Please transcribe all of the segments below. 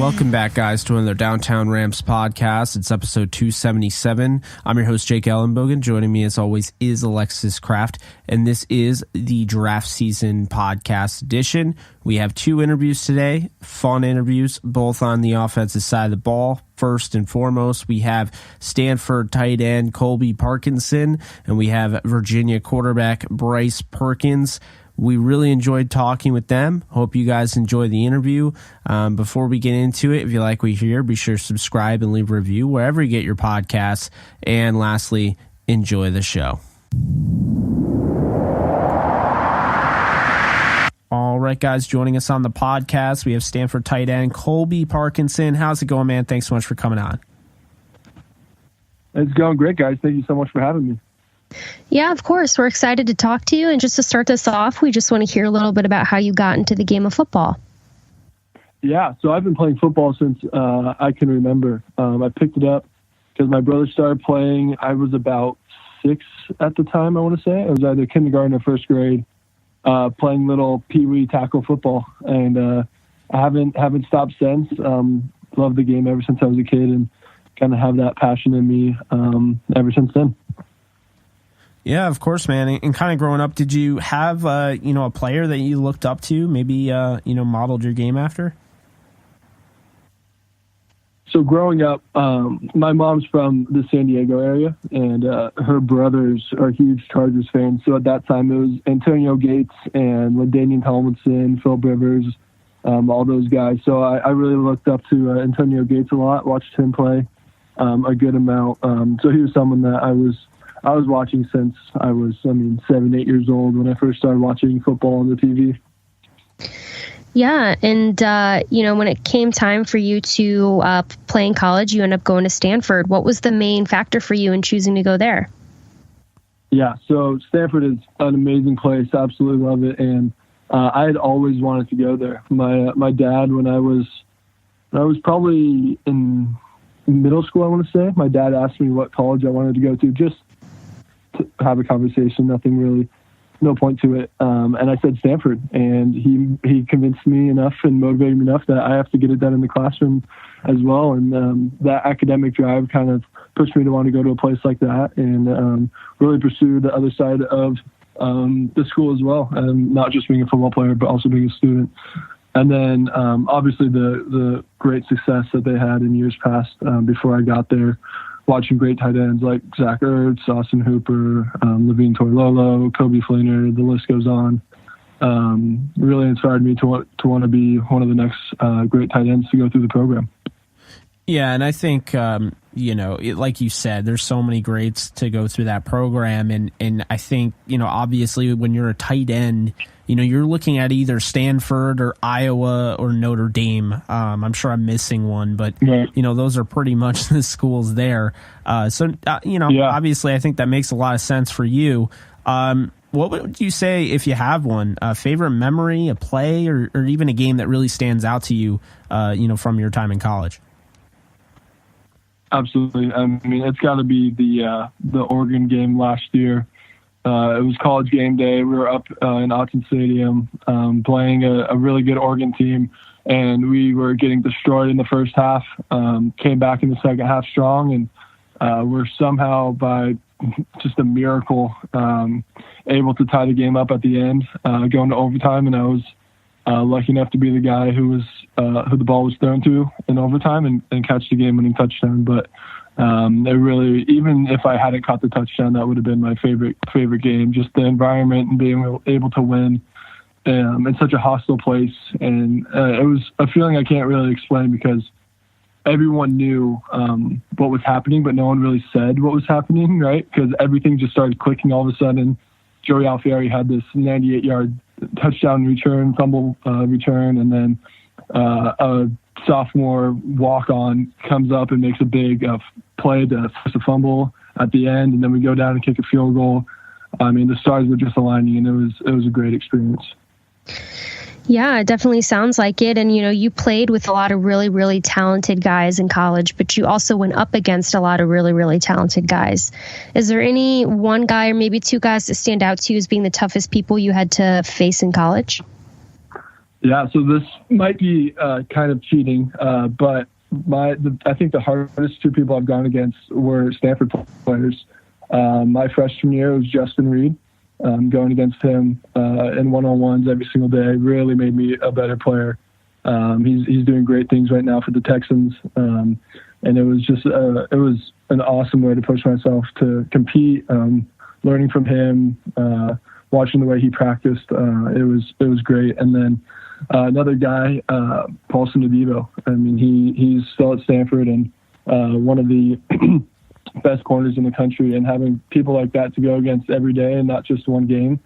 Welcome back, guys, to another Downtown Rams podcast. It's episode 277. I'm your host, Jake Ellenbogen. Joining me, as always, is Alexis Kraft, and this is the draft season podcast edition. We have two interviews today, fun interviews, both on the offensive side of the ball. First and foremost, we have Stanford tight end Colby Parkinson, and we have Virginia quarterback Bryce Perkins. We really enjoyed talking with them. Hope you guys enjoy the interview. Before we get into it, if you like what you hear, be sure to subscribe and leave a review wherever you get your podcasts. And lastly, enjoy the show. All right, guys, joining us on the podcast, we have Stanford tight end Colby Parkinson. How's it going, man? Thanks so much for coming on. It's going great, guys. Thank you so much for having me. Yeah, of course. We're excited to talk to you. And just to start this off, we just want to hear a little bit about how you got into the game of football. Yeah, so I've been playing football since I can remember. I picked it up because my brother started playing. I was about 6 at the time, I want to say. I was either kindergarten or first grade, playing little peewee tackle football. And I haven't stopped since. Loved the game ever since I was a kid and kind of have that passion in me ever since then. Yeah, of course, man. And kind of growing up, did you have a player that you looked up to, maybe modeled your game after? So growing up, my mom's from the San Diego area, and her brothers are huge Chargers fans. So at that time, it was Antonio Gates and LaDainian Tomlinson, Phil Rivers, all those guys. So I really looked up to Antonio Gates a lot, watched him play a good amount. So he was someone that I was watching since I was, 7, 8 years old when I first started watching football on the TV. Yeah, and, when it came time for you to play in college, you ended up going to Stanford. What was the main factor for you in choosing to go there? Yeah, so Stanford is an amazing place. Absolutely love it. And I had always wanted to go there. My dad, when I was probably in middle school, I want to say, my dad asked me what college I wanted to go to, just to have a conversation, nothing really, no point to it. And I said Stanford, and he convinced me enough and motivated me enough that I have to get it done in the classroom as well. And that academic drive kind of pushed me to want to go to a place like that and really pursue the other side of the school as well, and not just being a football player, but also being a student. And then obviously the great success that they had in years past before I got there, watching great tight ends like Zach Ertz, Austin Hooper, Levine Toilolo, Kobe Fleener, the list goes on. Really inspired me to want to be one of the next great tight ends to go through the program. Yeah, and I think, like you said, there's so many greats to go through that program. And I think, obviously when you're a tight end, you're looking at either Stanford or Iowa or Notre Dame. I'm sure I'm missing one, but, yeah. Those are pretty much the schools there. Obviously I think that makes a lot of sense for you. What would you say, if you have one, a favorite memory, a play, or even a game that really stands out to you, from your time in college? Absolutely. It's got to be the Oregon game last year. It was college game day. We were up in Autzen Stadium playing a really good Oregon team, and we were getting destroyed in the first half. Came back in the second half strong, and we're somehow, by just a miracle, able to tie the game up at the end, going to overtime. And I was lucky enough to be the guy who the ball was thrown to in overtime and catch the game-winning touchdown. But it really, even if I hadn't caught the touchdown, that would have been my favorite game. Just the environment and being able to win in such a hostile place, and it was a feeling I can't really explain because everyone knew what was happening, but no one really said what was happening, right? Because everything just started clicking all of a sudden. Joey Alfieri had this 98-yard touchdown return, fumble return, and then a sophomore walk-on comes up and makes a big play to force a fumble at the end, and then we go down and kick a field goal. The stars were just aligning, and it was a great experience. Yeah, it definitely sounds like it. And, you played with a lot of really, really talented guys in college, but you also went up against a lot of really, really talented guys. Is there any one guy or maybe two guys that stand out to you as being the toughest people you had to face in college? Yeah, so this might be kind of cheating, but I think the hardest two people I've gone against were Stanford players. My freshman year was Justin Reed. Going against him in one-on-ones every single day really made me a better player. He's doing great things right now for the Texans, and it was just it was an awesome way to push myself to compete. Learning from him, watching the way he practiced, it was great. And then another guy, Paulson Adebo. I mean, he's still at Stanford and one of the best corners in the country, and having people like that to go against every day and not just one game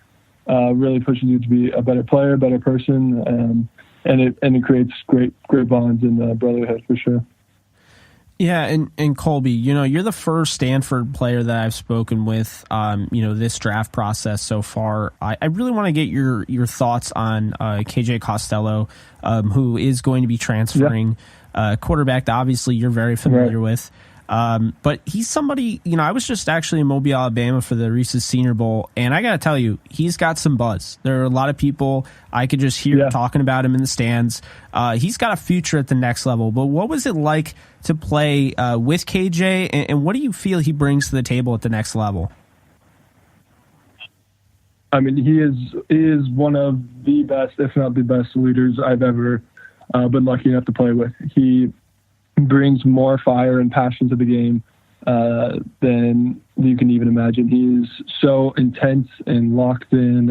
really pushes you to be a better player, better person, and it creates great bonds in brotherhood for sure. Yeah, and Colby, you're the first Stanford player that I've spoken with, this draft process so far. I really want to get your thoughts on KJ Costello, who is going to be transferring, quarterback that obviously you're very familiar with. But he's somebody, I was just actually in Mobile, Alabama for the Reese's Senior Bowl, and I got to tell you, he's got some buzz. There are a lot of people I could just hear talking about him in the stands. He's got a future at the next level. But what was it like to play with KJ, and what do you feel he brings to the table at the next level? I mean, he is one of the best, if not the best, leaders I've ever been lucky enough to play with. He brings more fire and passion to the game than you can even imagine. He's so intense and locked in,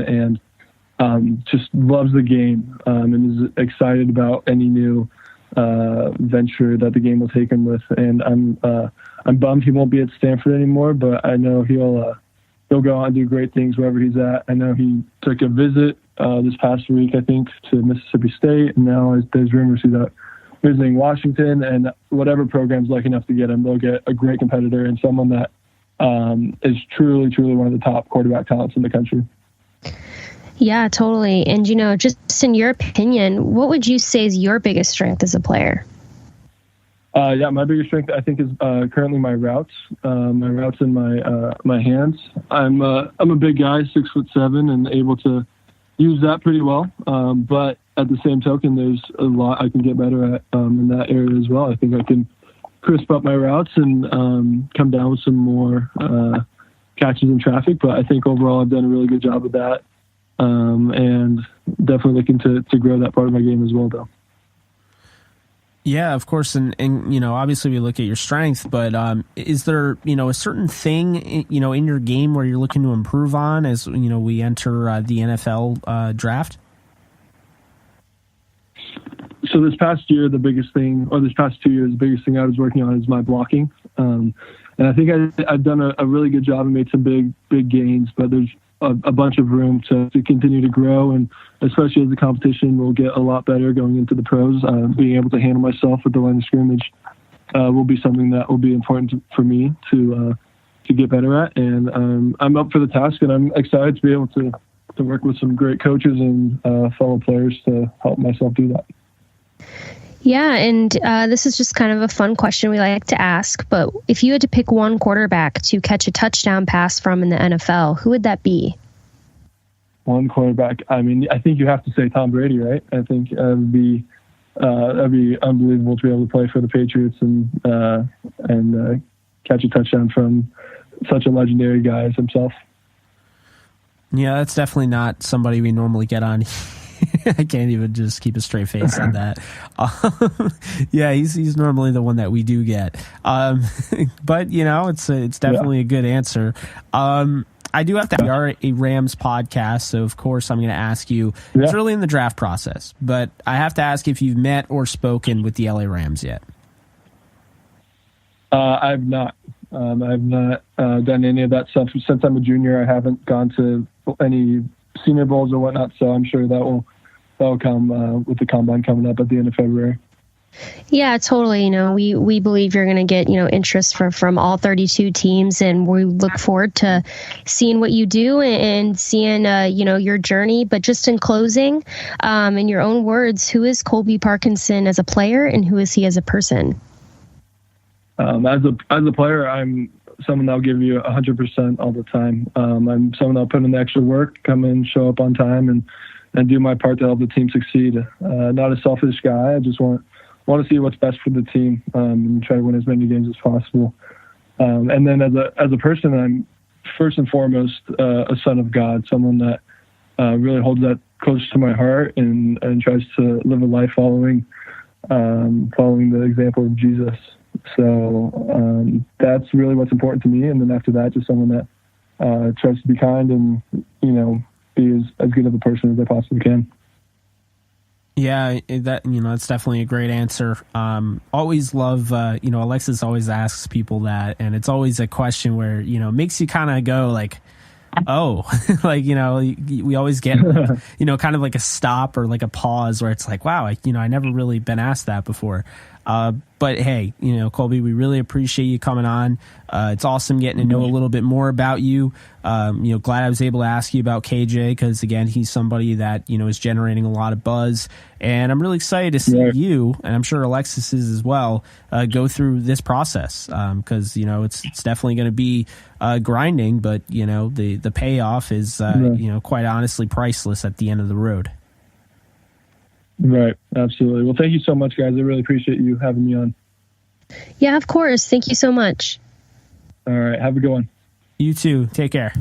and just loves the game, and is excited about any new venture that the game will take him with. And I'm bummed he won't be at Stanford anymore, but I know he'll go on and do great things wherever he's at. I know he took a visit this past week, I think, to Mississippi State, and now there's rumors he's out visiting Washington, and whatever program's lucky enough to get him, they'll get a great competitor and someone that is truly one of the top quarterback talents in the country. Yeah, totally. And, just in your opinion, what would you say is your biggest strength as a player? My biggest strength, I think, is currently my routes. My routes and my hands. I'm a big guy, 6'7", and able to use that pretty well. But at the same token, there's a lot I can get better at in that area as well. I think I can crisp up my routes and come down with some more catches in traffic. But I think overall I've done a really good job with that, and definitely looking to grow that part of my game as well, though. Yeah, of course, and obviously we look at your strength, but is there a certain thing in your game where you're looking to improve on as we enter the NFL draft? So this past year, this past 2 years, the biggest thing I was working on is my blocking, and I think I've done a really good job and made some big gains, but there's a bunch of room to continue to grow, and especially as the competition will get a lot better going into the pros. Being able to handle myself at the line of scrimmage will be something that will be important for me to get better at, and I'm up for the task, and I'm excited to be able to work with some great coaches and fellow players to help myself do that. Yeah, and this is just kind of a fun question we like to ask, but if you had to pick one quarterback to catch a touchdown pass from in the NFL, who would that be? One quarterback. I mean, I think you have to say Tom Brady, right? I think that'd be unbelievable to be able to play for the Patriots and catch a touchdown from such a legendary guy as himself. Yeah, that's definitely not somebody we normally get on. I can't even just keep a straight face on that. Yeah, he's normally the one that we do get. But it's definitely a good answer. I do have to. We are a Rams podcast, so of course I'm going to ask you. It's early in the draft process, but I have to ask if you've met or spoken with the LA Rams yet. I've not. I've not done any of that stuff since I'm a junior. I haven't gone to any Senior Bowls or whatnot, so I'm sure that will come with the combine coming up at the end of February. Yeah, totally. We believe you're going to get interest from all 32 teams, and we look forward to seeing what you do and seeing your journey. But just in closing, in your own words, who is Colby Parkinson as a player, and who is he as a person? As a player, I'm someone that'll give you 100% all the time. I'm someone that'll put in the extra work, come in, show up on time, and do my part to help the team succeed. Not a selfish guy. I just want to see what's best for the team, and try to win as many games as possible. And then as a person, I'm first and foremost a son of God, someone that really holds that close to my heart and tries to live a life following the example of Jesus. So that's really what's important to me. And then after that, just someone that tries to be kind and, be as good of a person as I possibly can. Yeah, that's definitely a great answer. Always love, Alexis always asks people that, and it's always a question where, makes you kind of go like, oh, like, we always get, kind of like a stop or like a pause where it's like, wow, I never really been asked that before. But hey, Colby, we really appreciate you coming on. It's awesome getting to know a little bit more about you. Glad I was able to ask you about KJ because, again, he's somebody that, is generating a lot of buzz. And I'm really excited to see you, and I'm sure Alexis is as well, go through this process because, it's definitely going to be grinding, but, the payoff is, quite honestly priceless at the end of the road. Right. Absolutely. Well, thank you so much, guys. I really appreciate you having me on. Yeah, of course. Thank you so much. All right. Have a good one. You too. Take care.